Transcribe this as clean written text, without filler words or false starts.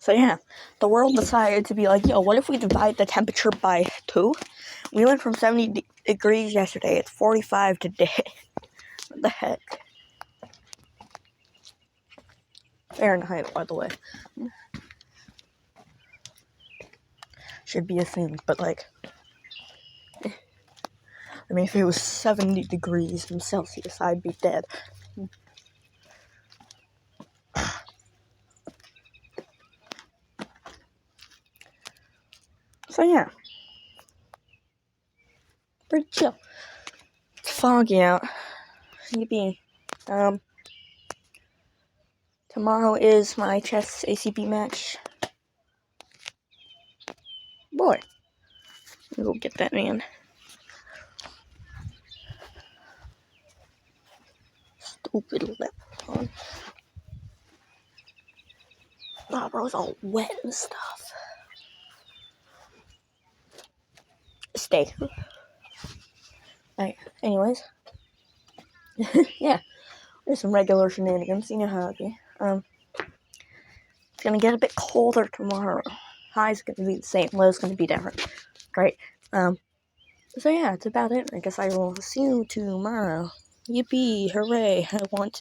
So yeah, the world decided to be like, yo, what if we divide the temperature by 2? We went from 70 degrees yesterday, it's 45 today. What the heck? Fahrenheit, by the way. Should be assumed, but like, I mean, if it was 70 degrees in Celsius, I'd be dead. So yeah, pretty chill. It's foggy out. Yippee. Tomorrow is my chess ACB match. Boy, let me go get that man. Stupid laptop. Oh, bro, it's all wet and stuff. Stay. Alright, anyways. Yeah, there's some regular shenanigans, you know how it be. It's gonna get a bit colder tomorrow. High's gonna be the same, low's gonna be different. Great. So yeah, that's about it. I guess I will see you tomorrow. Yippee, hooray, I want